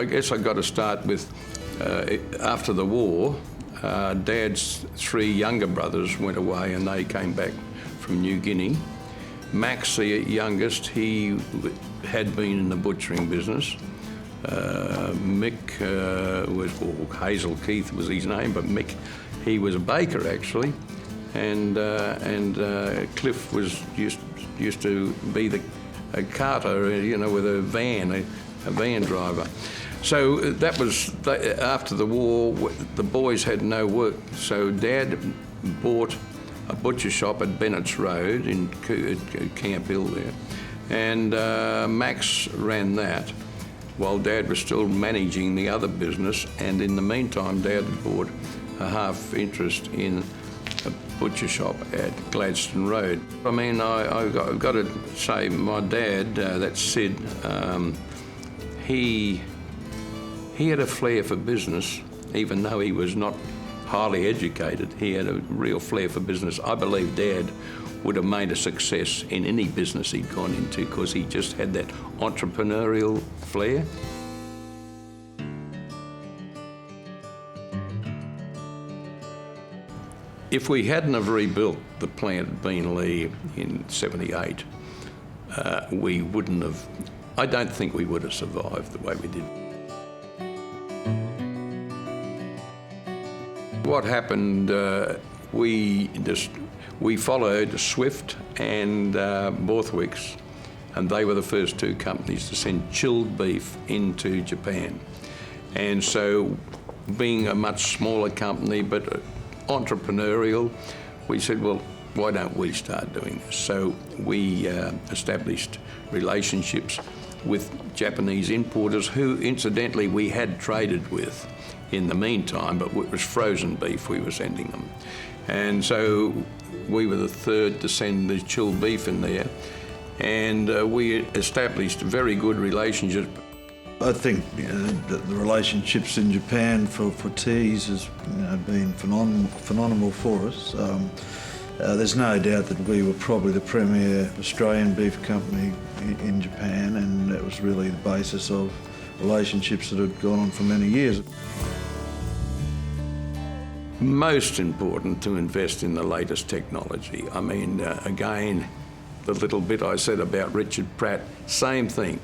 I guess I got to start with, after the war, Dad's three younger brothers went away and they came back from New Guinea. Max, the youngest, he had been in the butchering business. Mick or Hazel Keith was his name, but Mick, he was a baker actually, and Cliff was used to be a carter, you know, with a van driver. So that was after the war. The boys had no work, so Dad bought a butcher shop at Bennett's Road in Camp Hill there, and Max ran that while Dad was still managing the other business, and in the meantime Dad had bought a half interest in a butcher shop at Gladstone Road. I mean, I've got to say, my dad, that's Sid, he had a flair for business, even though he was not highly educated. He had a real flair for business. I believe Dad would have made a success in any business he'd gone into because he just had that entrepreneurial flair. If we hadn't have rebuilt the plant at Beenleigh in '78, we wouldn't have, I don't think we would have survived the way we did. What happened, we followed Swift and Borthwick's, and they were the first two companies to send chilled beef into Japan. And so, being a much smaller company but entrepreneurial, we said, well, why don't we start doing this? So we established relationships with Japanese importers who, incidentally, we had traded with in the meantime, but it was frozen beef we were sending them. And so we were the third to send the chilled beef in there, and we established very good relationships. I think that the relationships in Japan for Teys has been phenomenal for us. There's no doubt that we were probably the premier Australian beef company in Japan, and that was really the basis of relationships that had gone on for many years. Most important to invest in the latest technology. I mean, again, the little bit I said about Richard Pratt, same thing.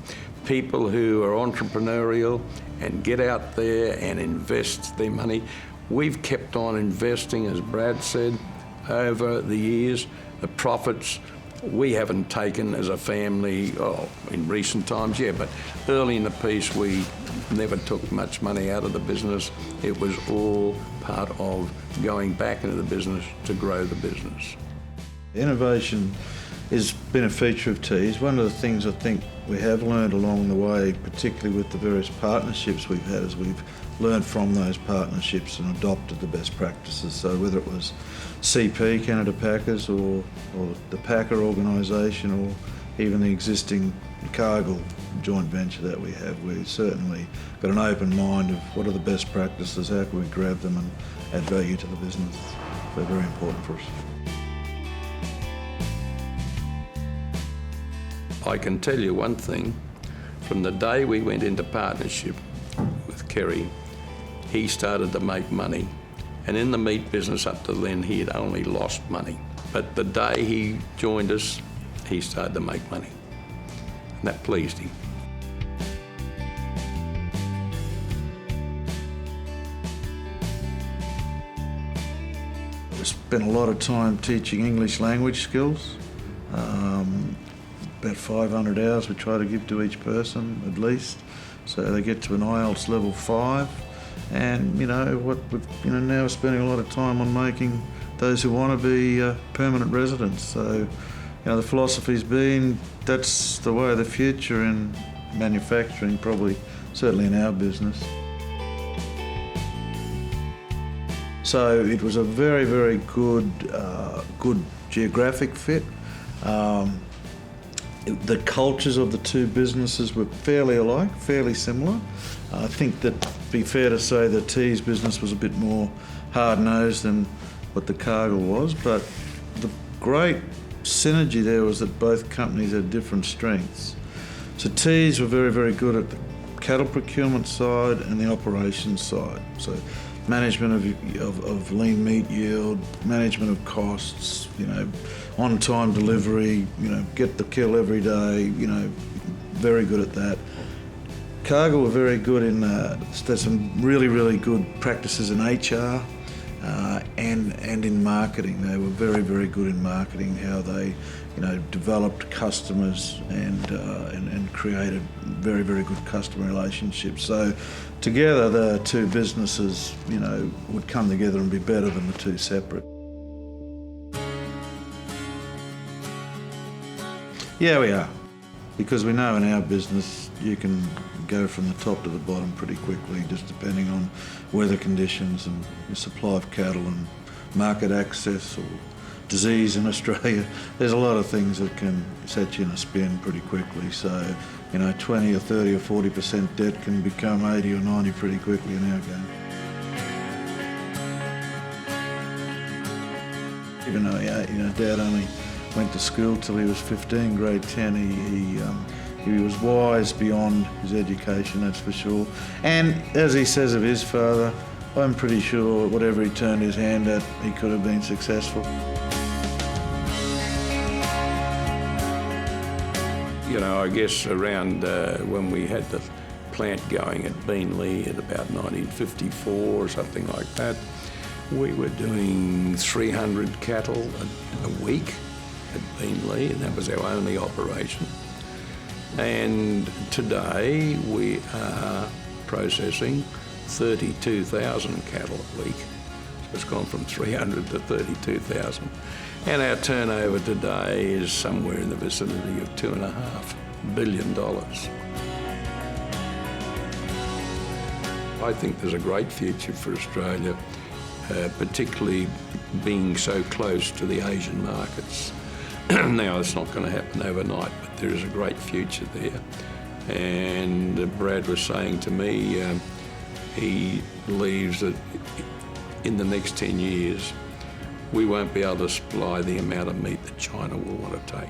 People who are entrepreneurial and get out there and invest their money. We've kept on investing, as Brad said, over the years. The profits we haven't taken as a family, in recent times, yeah, but early in the piece we never took much money out of the business. It was all part of going back into the business to grow the business. Innovation has been a feature of Teys. One of the things I think we have learned along the way, particularly with the various partnerships we've had, is we've learned from those partnerships and adopted the best practices. So whether it was CP, Canada Packers, or the Packer organisation, or even the existing Cargill joint venture that we have, we've certainly got an open mind of what are the best practices, how can we grab them and add value to the business. They're very important for us. I can tell you one thing, from the day we went into partnership with Kerry, he started to make money. And in the meat business up to then, he had only lost money. But the day he joined us, he started to make money. And that pleased him. We spent a lot of time teaching English language skills. About 500 hours we try to give to each person at least, so they get to an IELTS level 5. And now we're spending a lot of time on making those who want to be permanent residents. So the philosophy's been that's the way of the future in manufacturing, probably certainly in our business. So it was a very, very good geographic fit. The cultures of the two businesses were fairly alike, fairly similar. I think that it'd be fair to say the Teys business was a bit more hard-nosed than what the Cargill was, but the great synergy there was that both companies had different strengths. So Teys were very, very good at the cattle procurement side and the operations side. So management of lean meat yield, management of costs, on-time delivery, get the kill every day, very good at that. Cargill were very good in, there's some really, really good practices in HR and in marketing. They were very, very good in marketing, how they, developed customers and created very, very good customer relationships. So together the two businesses, would come together and be better than the two separate. Yeah, we are. Because we know in our business you can go from the top to the bottom pretty quickly, just depending on weather conditions and the supply of cattle and market access or disease in Australia. There's a lot of things that can set you in a spin pretty quickly. So, 20 or 30 or 40% debt can become 80 or 90 pretty quickly in our game. Even though, Dad only went to school till he was 15, grade 10, he was wise beyond his education, that's for sure. And as he says of his father, I'm pretty sure whatever he turned his hand at, he could have been successful. I guess around when we had the plant going at Beenleigh at about 1954 or something like that, we were doing 300 cattle a week at Beenleigh, and that was our only operation. And today we are processing 32,000 cattle a week. So it's gone from 300 to 32,000. And our turnover today is somewhere in the vicinity of $2.5 billion. I think there's a great future for Australia, particularly being so close to the Asian markets. Now, it's not going to happen overnight, but there is a great future there. And Brad was saying to me, he believes that in the next 10 years, we won't be able to supply the amount of meat that China will want to take.